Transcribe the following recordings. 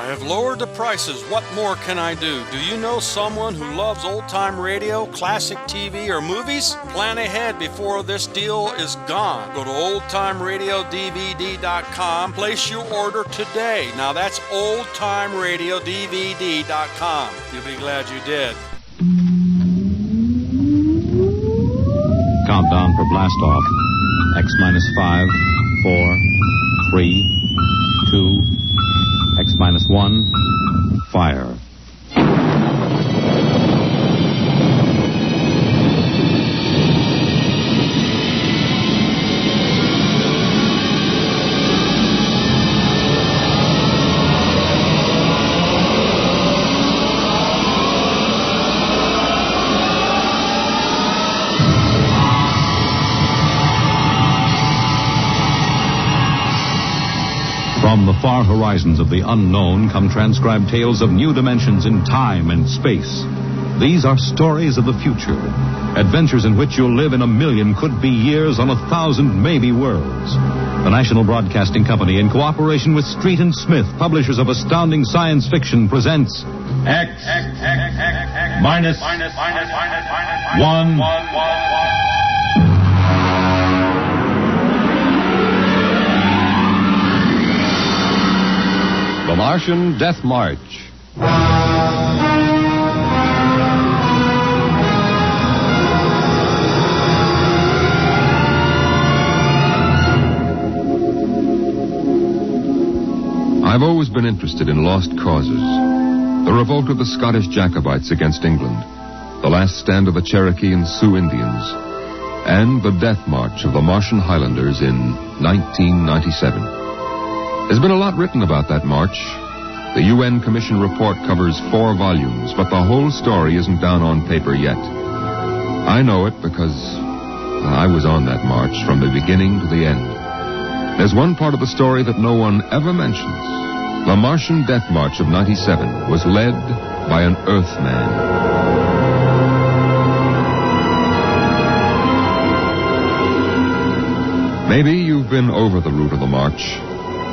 I have lowered the prices. What more can I do? Do you know someone who loves old-time radio, classic TV, or movies? Plan ahead before this deal is gone. Go to oldtimeradiodvd.com. Place your order today. Now that's oldtimeradiodvd.com. You'll be glad you did. Countdown for blast off. X-5, 4, 3, 2, X-1, fire. From the far horizons of the unknown come transcribed tales of new dimensions in time and space. These are stories of the future, adventures in which you'll live in a million could-be years on 1,000 maybe worlds. The National Broadcasting Company, in cooperation with Street and Smith, publishers of astounding science fiction, presents X minus 1. The Martian Death March. I've always been interested in lost causes. The revolt of the Scottish Jacobites against England, the last stand of the Cherokee and Sioux Indians, and the death march of the Martian Highlanders in 1997. There's been a lot written about that march. The UN Commission report covers 4 volumes, but the whole story isn't down on paper yet. I know it because I was on that march from the beginning to the end. There's one part of the story that no one ever mentions. The Martian Death March of 97 was led by an Earthman. Maybe you've been over the route of the march.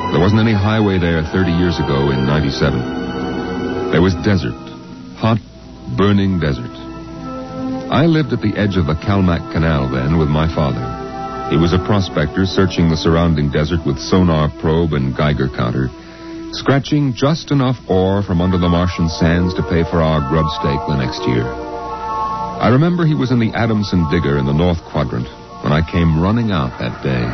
There wasn't any highway there 30 years ago in 97. There was desert. Hot, burning desert. I lived at the edge of the Calmac Canal then with my father. He was a prospector searching the surrounding desert with sonar probe and Geiger counter, scratching just enough ore from under the Martian sands to pay for our grub stake the next year. I remember he was in the Adamson digger in the North Quadrant when I came running out that day.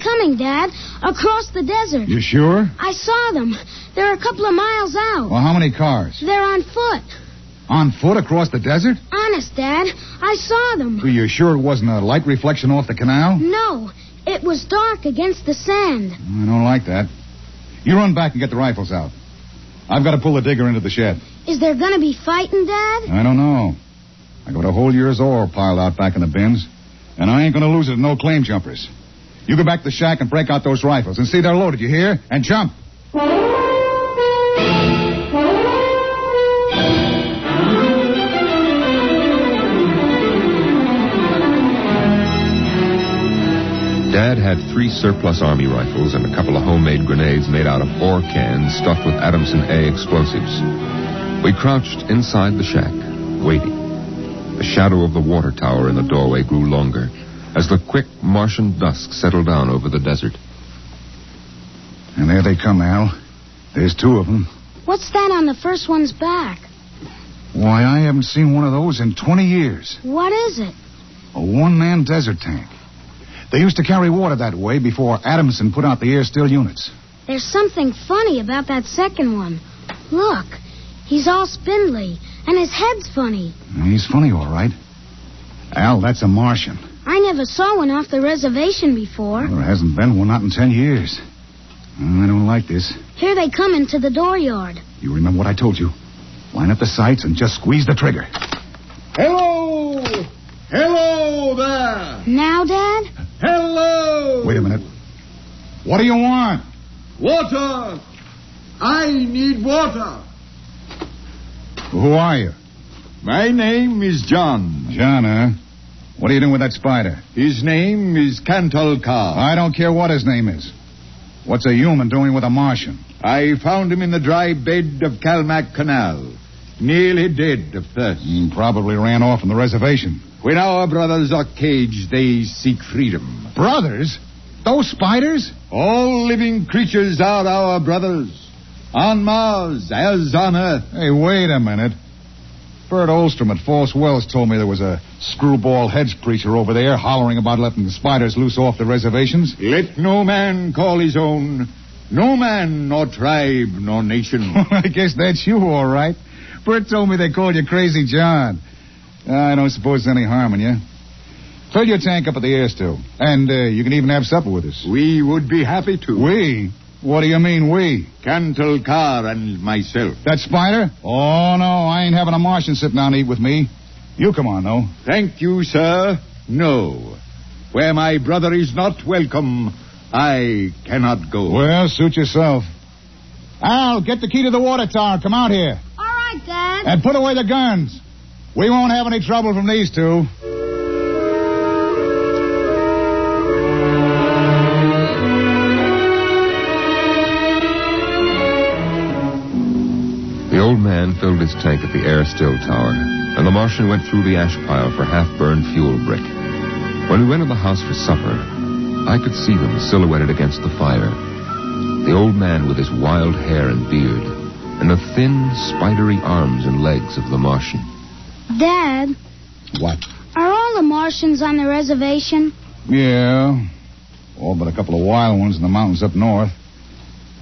Coming, Dad, across the desert. You sure? I saw them. They're a couple of miles out. Well, how many cars? They're on foot. On foot across the desert? Honest, Dad, I saw them. Are you sure it wasn't a light reflection off the canal? No, it was dark against the sand. I don't like that. You run back and get the rifles out. I've got to pull the digger into the shed. Is there going to be fighting, Dad? I don't know. I got a whole year's ore piled out back in the bins, and I ain't going to lose it to no claim jumpers. You go back to the shack and break out those rifles and see they're loaded, you hear? And jump. Dad had 3 surplus Army rifles and a couple of homemade grenades made out of ore cans stuffed with Adamson A explosives. We crouched inside the shack, waiting. The shadow of the water tower in the doorway grew longer as the quick Martian dusk settled down over the desert. And there they come, Al. There's 2 of them. What's that on the first one's back? Why, I haven't seen one of those in 20 years. What is it? A one-man desert tank. They used to carry water that way before Adamson put out the air still units. There's something funny about that second one. Look, he's all spindly, and his head's funny. He's funny, all right. Al, that's a Martian. I never saw one off the reservation before. There hasn't been one, not in 10 years. I don't like this. Here they come into the dooryard. You remember what I told you? Line up the sights and just squeeze the trigger. Hello! Hello there! Now, Dad? Hello! Wait a minute. What do you want? Water! I need water. Who are you? My name is John. John, huh? What are you doing with that spider? His name is Cantalcar. I don't care what his name is. What's a human doing with a Martian? I found him in the dry bed of Calmac Canal, nearly dead of thirst. Probably ran off from the reservation. When our brothers are caged, they seek freedom. Brothers? Those spiders? All living creatures are our brothers. On Mars, as on Earth. Hey, wait a minute. Bert Olstrom at False Wells told me there was a screwball heads preacher over there hollering about letting the spiders loose off the reservations. Let no man call his own. No man, nor tribe, nor nation. I guess that's you, all right. Bert told me they called you Crazy John. I don't suppose there's any harm in you. Fill your tank up at the air still. And you can even have supper with us. We would be happy to. We? What do you mean, we? Cantalcar and myself. That spider? Oh, no, I ain't having a Martian sit down and eat with me. You come on, though. Thank you, sir. No. Where my brother is not welcome, I cannot go. Well, suit yourself. Al, get the key to the water tower. Come out here. All right, Dad. And put away the guns. We won't have any trouble from these two. The old man filled his tank at the air still tower, and the Martian went through the ash pile for half-burned fuel brick. When we went to the house for supper, I could see them silhouetted against the fire. The old man with his wild hair and beard, and the thin, spidery arms and legs of the Martian. Dad, What? are all the Martians on the reservation? Yeah. All but a couple of wild ones in the mountains up north.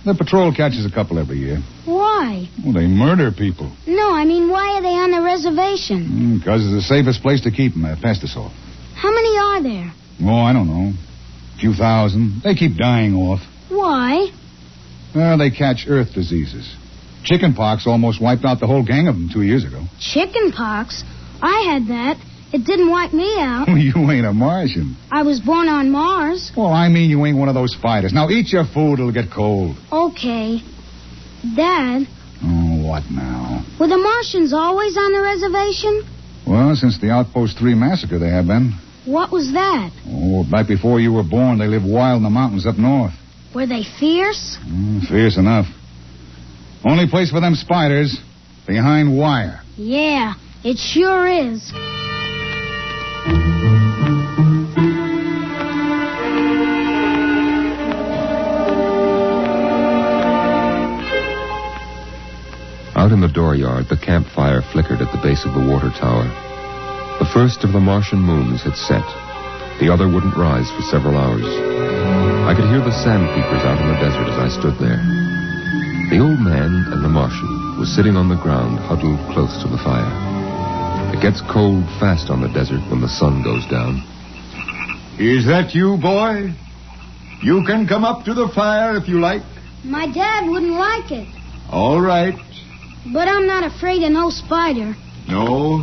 The patrol catches a couple every year. Why? Well, they murder people. No, I mean, why are they on the reservation? Because it's the safest place to keep them. Pest us off. How many are there? Oh, I don't know. A few thousand. They keep dying off. Why? They catch earth diseases. Chickenpox almost wiped out the whole gang of them 2 years ago. Chicken pox? I had that. It didn't wipe me out. You ain't a Martian. I was born on Mars. Well, I mean you ain't one of those spiders. Now eat your food, it'll get cold. Okay. Dad, Oh, what now? were the Martians always on the reservation? Well, since the Outpost 3 massacre, they have been. What was that? Oh, back before you were born, they lived wild in the mountains up north. Were they fierce? Fierce enough. Only place for them spiders, behind wire. Yeah, it sure is. Out in the dooryard, the campfire flickered at the base of the water tower. The first of the Martian moons had set. The other wouldn't rise for several hours. I could hear the sandpeepers out in the desert as I stood there. The old man and the Martian was sitting on the ground, huddled close to the fire. It gets cold fast on the desert when the sun goes down. Is that you, boy? You can come up to the fire if you like. My dad wouldn't like it. All right. But I'm not afraid of no spider. No,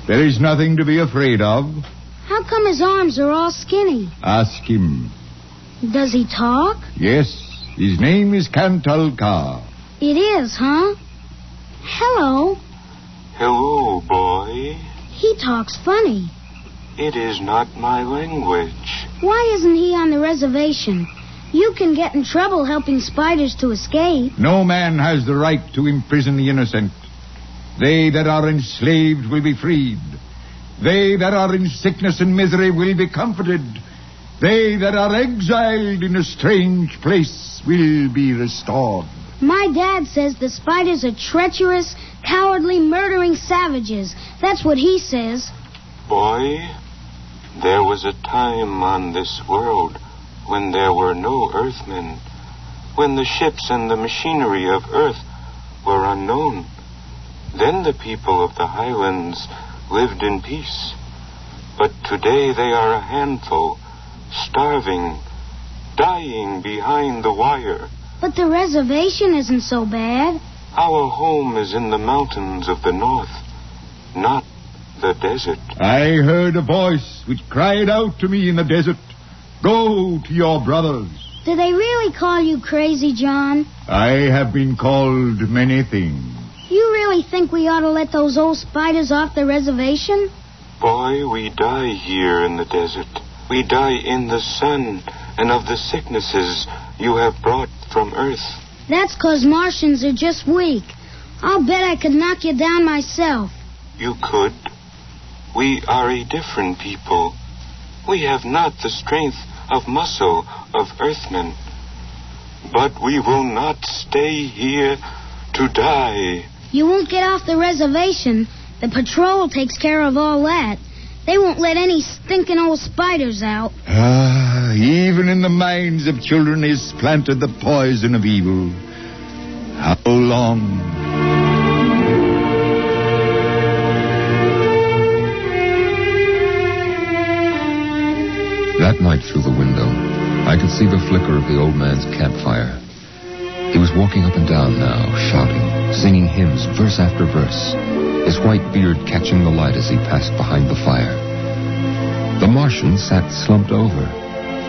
there is nothing to be afraid of. How come his arms are all skinny? Ask him. Does he talk? Yes, his name is Cantalcar. It is, huh? Hello. Hello, boy. He talks funny. It is not my language. Why isn't he on the reservation? You can get in trouble helping spiders to escape. No man has the right to imprison the innocent. They that are enslaved will be freed. They that are in sickness and misery will be comforted. They that are exiled in a strange place will be restored. My dad says the spiders are treacherous, cowardly, murdering savages. That's what he says. Boy, there was a time on this world when there were no Earthmen, when the ships and the machinery of Earth were unknown. Then the people of the highlands lived in peace. But today they are a handful, starving, dying behind the wire. But the reservation isn't so bad. Our home is in the mountains of the north, not the desert. I heard a voice which cried out to me in the desert, "Go to your brothers." Do they really call you Crazy John? I have been called many things. You really think we ought to let those old spiders off the reservation? Boy, we die here in the desert. We die in the sun and of the sicknesses you have brought from Earth. That's 'cause Martians are just weak. I'll bet I could knock you down myself. You could. We are a different people. We have not the strength of muscle of Earthmen. But we will not stay here to die. You won't get off the reservation. The patrol takes care of all that. They won't let any stinking old spiders out. Even in the minds of children is planted the poison of evil. How long? That night through the window, I could see the flicker of the old man's campfire. He was walking up and down now, shouting, singing hymns, verse after verse, his white beard catching the light as he passed behind the fire. The Martian sat slumped over,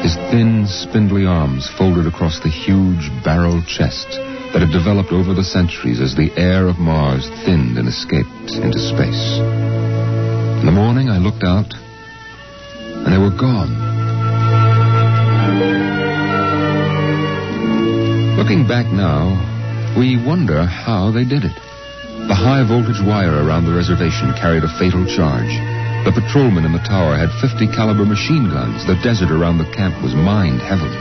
his thin, spindly arms folded across the huge, barreled chest that had developed over the centuries as the air of Mars thinned and escaped into space. In the morning, I looked out, and they were gone. Looking back now, we wonder how they did it. The high-voltage wire around the reservation carried a fatal charge. The patrolman in the tower had 50 caliber machine guns. The desert around the camp was mined heavily.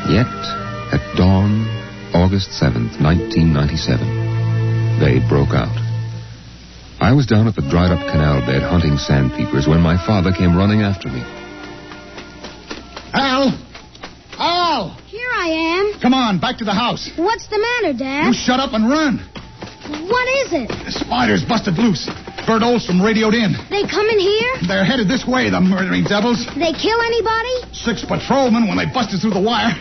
Yet, at dawn, August 7th, 1997, they broke out. I was down at the dried-up canal bed hunting sandpeepers when my father came running after me. Al! Al! Here I am. Come on, back to the house. What's the matter, Dad? You shut up and run. What is it? The spiders busted loose. Bert Olstrom radioed in. They come in here? They're headed this way, the murdering devils. They kill anybody? 6 patrolmen when they busted through the wire.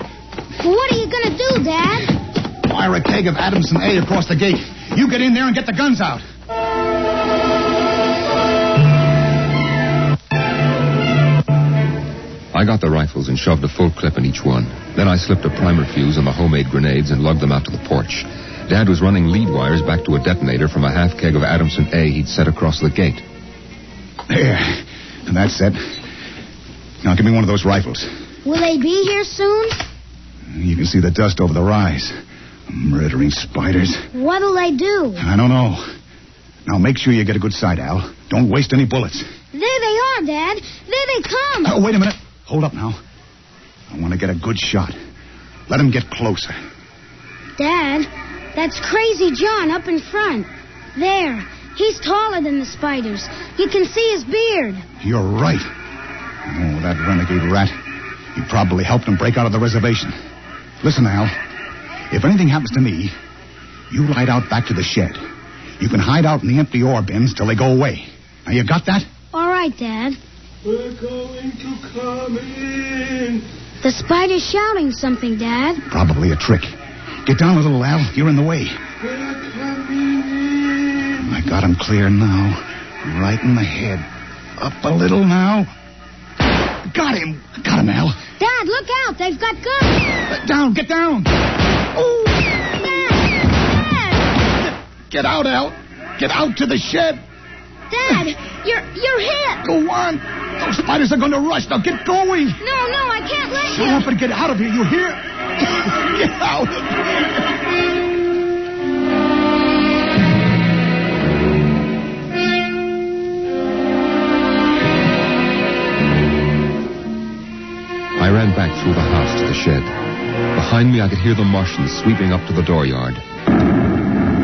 What are you gonna do, Dad? Fire a keg of Adamson A across the gate. You get in there and get the guns out. I got the rifles and shoved a full clip in each one. Then I slipped a primer fuse on the homemade grenades and lugged them out to the porch. Dad was running lead wires back to a detonator from a half keg of Adamson A he'd set across the gate. There. And that's set. Now give me one of those rifles. Will they be here soon? You can see the dust over the rise. Murdering spiders. What'll they do? I don't know. Now make sure you get a good sight, Al. Don't waste any bullets. There they are, Dad. There they come. Oh, wait a minute. Hold up now. I want to get a good shot. Let him get closer. Dad, that's Crazy John up in front. There. He's taller than the spiders. You can see his beard. You're right. Oh, that renegade rat. He probably helped him break out of the reservation. Listen, Al. If anything happens to me, you light out back to the shed. You can hide out in the empty ore bins till they go away. Now, you got that? All right, Dad. We're going to come in. The spider's shouting something, Dad. Probably a trick. Get down a little, Al. You're in the way. We're coming in. I got him clear now. Right in the head. Up a little now. Got him. Got him, Al. Dad, look out. They've got guns. Down. Get down. Oh. Dad. Get out, Al. Get out to the shed. Dad, you're hit. Go on. Those spiders are going to rush. Now get going. No, I can't let you. Shut up and get out of here. You hear? Get out of here. I ran back through the house to the shed. Behind me, I could hear the Martians sweeping up to the dooryard.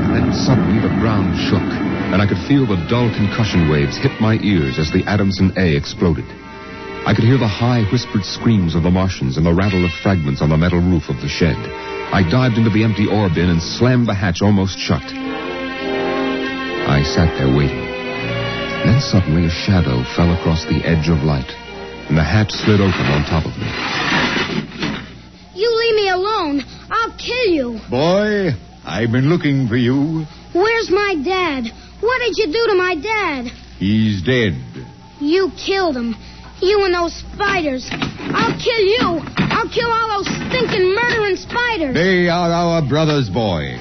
Then suddenly the ground shook, and I could feel the dull concussion waves hit my ears as the Adamson A exploded. I could hear the high, whispered screams of the Martians and the rattle of fragments on the metal roof of the shed. I dived into the empty ore bin and slammed the hatch almost shut. I sat there waiting. Then suddenly a shadow fell across the edge of light, and the hatch slid open on top of me. You leave me alone. I'll kill you. Boy, I've been looking for you. Where's my dad? What did you do to my dad? He's dead. You killed him. You and those spiders. I'll kill you. I'll kill all those stinking murdering spiders. They are our brothers, boy.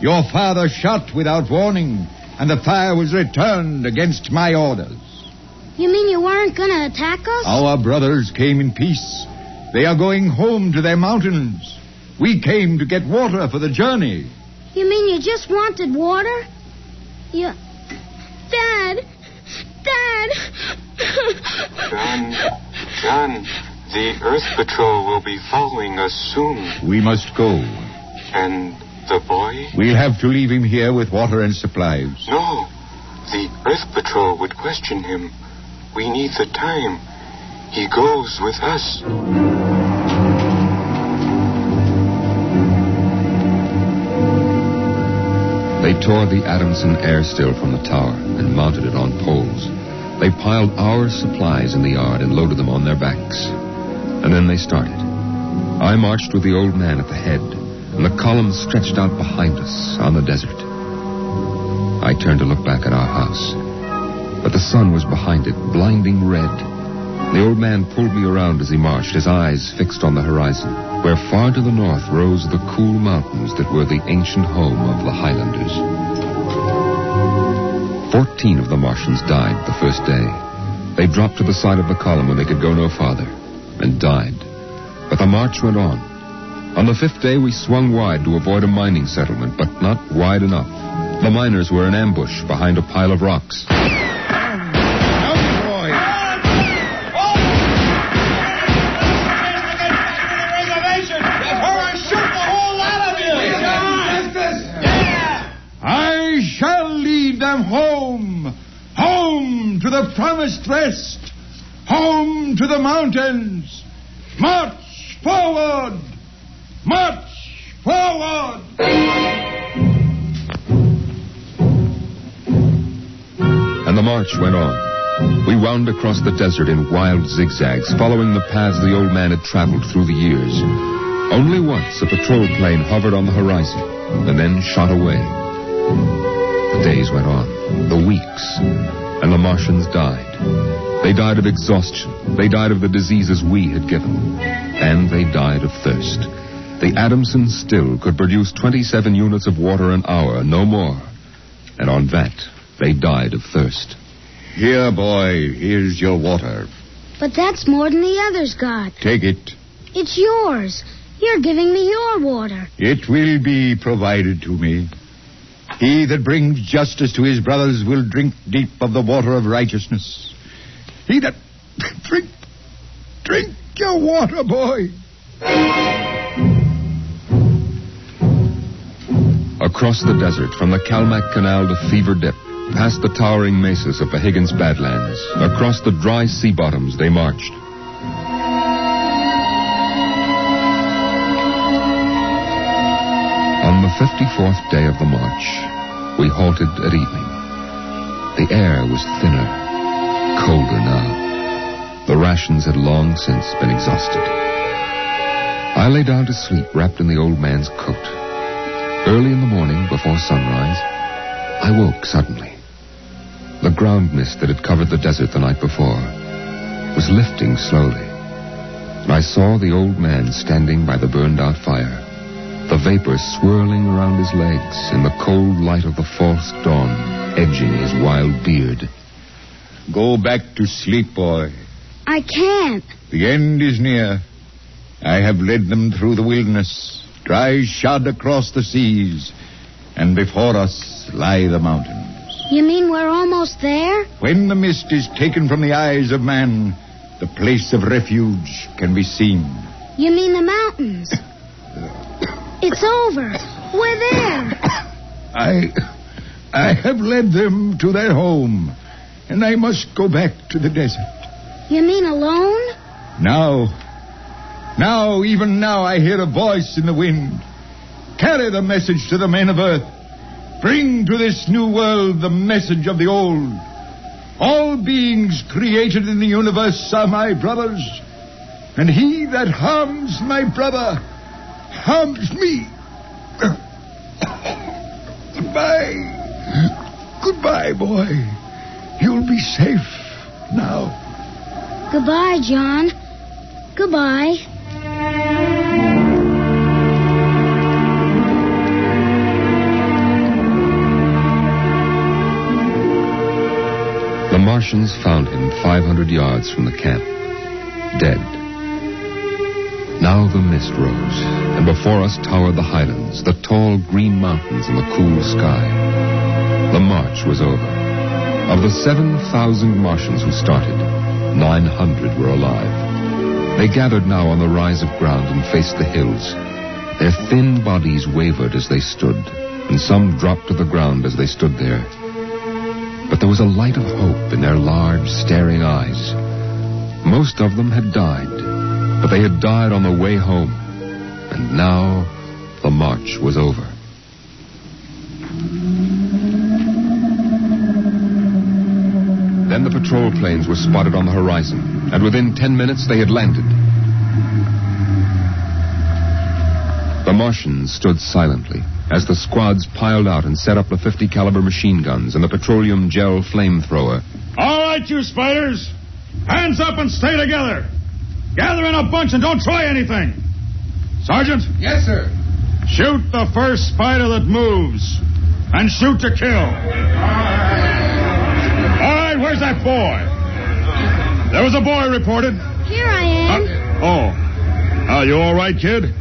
Your father shot without warning, and the fire was returned against my orders. You mean you weren't going to attack us? Our brothers came in peace. They are going home to their mountains. We came to get water for the journey. You mean you just wanted water? Dad! John, the Earth Patrol will be following us soon. We must go. And the boy? We'll have to leave him here with water and supplies. No, the Earth Patrol would question him. We need the time. He goes with us. They tore the Adamson air still from the tower and mounted it on poles. They piled our supplies in the yard and loaded them on their backs. And then they started. I marched with the old man at the head, and the column stretched out behind us on the desert. I turned to look back at our house, but the sun was behind it, blinding red. The old man pulled me around as he marched, his eyes fixed on the horizon, where far to the north rose the cool mountains that were the ancient home of the Highlanders. 14 of the Martians died the first day. They dropped to the side of the column when they could go no farther, and died. But the march went on. On the 5th day, we swung wide to avoid a mining settlement, but not wide enough. The miners were in ambush behind a pile of rocks. I shall lead them home. Home to the promised rest. Home to the mountains. March forward! March forward! And the march went on. We wound across the desert in wild zigzags, following the paths the old man had traveled through the years. Only once a patrol plane hovered on the horizon and then shot away. The days went on, the weeks, and the Martians died. They died of exhaustion. They died of the diseases we had given them. And they died of thirst. The Adamson still could produce 27 units of water an hour, no more. And on that, they died of thirst. Here, boy, here's your water. But that's more than the others got. Take it. It's yours. You're giving me your water. It will be provided to me. He that brings justice to his brothers will drink deep of the water of righteousness. He that... Drink your water, boy. Across the desert, from the Calmac Canal to Fever Dip, past the towering mesas of the Higgins Badlands, across the dry sea bottoms they marched. On the 54th day of the march, we halted at evening. The air was thinner, colder now. The rations had long since been exhausted. I lay down to sleep wrapped in the old man's coat. Early in the morning, before sunrise, I woke suddenly. The ground mist that had covered the desert the night before was lifting slowly, and I saw the old man standing by the burned-out fire, the vapor swirling around his legs in the cold light of the false dawn, edging his wild beard. Go back to sleep, boy. I can't. The end is near. I have led them through the wilderness, dry shod across the seas, and before us lie the mountains. You mean we're almost there? When the mist is taken from the eyes of man, the place of refuge can be seen. You mean the mountains? It's over. We're there. I have led them to their home, and I must go back to the desert. You mean alone? Now, even now, I hear a voice in the wind. Carry the message to the men of Earth. Bring to this new world the message of the old. All beings created in the universe are my brothers, and he that harms my brother harms me. Goodbye, boy. You'll be safe now. Goodbye, John. Goodbye. The Martians found him 5 500 yards from the camp, dead. Now the mist rose, and before us towered the highlands, the tall green mountains and the cool sky. The march was over. Of the 7,000 Martians who started, 900 were alive. They gathered now on the rise of ground and faced the hills. Their thin bodies wavered as they stood, and some dropped to the ground as they stood there. But there was a light of hope in their large, staring eyes. Most of them had died, but they had died on the way home, and now the march was over. Then the patrol planes were spotted on the horizon, and within 10 minutes they had landed. The Martians stood silently as the squads piled out and set up the 50 caliber machine guns and the petroleum gel flamethrower. All right, you spiders. Hands up and stay together. Gather in a bunch and don't try anything. Sergeant? Yes, sir. Shoot the first spider that moves. And shoot to kill. All right, where's that boy? There was a boy reported. Here I am. You all right, kid?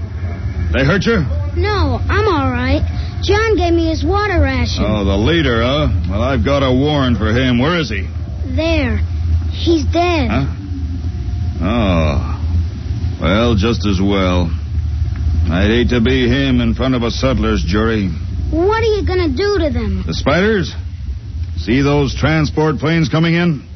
They hurt you? No, I'm all right. John gave me his water ration. Oh, the leader, huh? Well, I've got a warrant for him. Where is he? There. He's dead. Huh? Oh. Well, just as well. I'd hate to be him in front of a settler's jury. What are you going to do to them? The spiders? See those transport planes coming in?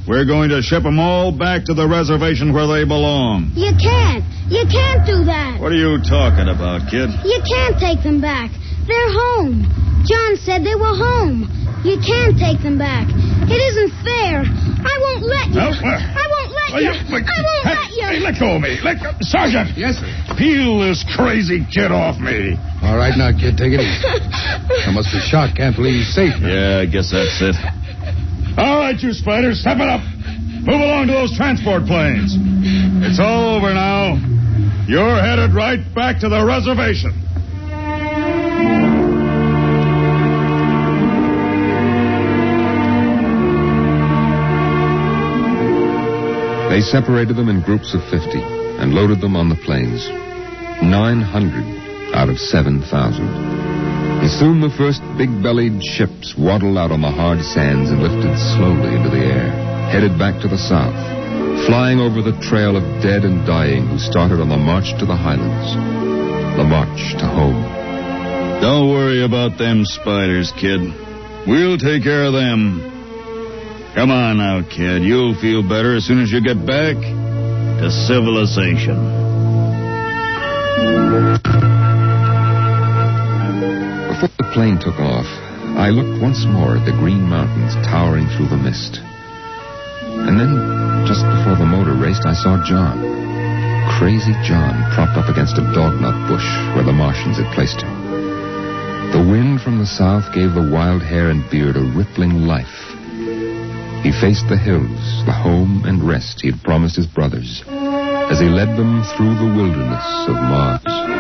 We're going to ship them all back to the reservation where they belong. You can't. You can't do that. What are you talking about, kid? You can't take them back. They're home. John said they were home. You can't take them back. It isn't fair. I won't let you. I won't let you. I won't let you. Hey, let go of me. Sergeant. Yes, sir. Peel this crazy kid off me. All right, now, kid, take it easy. I must be shot. Can't believe he's safe now. Yeah, I guess that's it. All right, you spiders, step it up. Move along to those transport planes. It's all over now. You're headed right back to the reservation. They separated them in groups of 50 and loaded them on the planes. 900 out of 7,000. And soon the first big-bellied ships waddled out on the hard sands and lifted slowly into the air, headed back to the south, flying over the trail of dead and dying who started on the march to the highlands, the march to home. Don't worry about them spiders, kid. We'll take care of them. Come on now, kid. You'll feel better as soon as you get back to civilization. Before the plane took off, I looked once more at the green mountains towering through the mist. And then, just before the motor raced, I saw John. Crazy John propped up against a dognut bush where the Martians had placed him. The wind from the south gave the wild hair and beard a rippling life. He faced the hills, the home and rest he had promised his brothers, as he led them through the wilderness of Mars.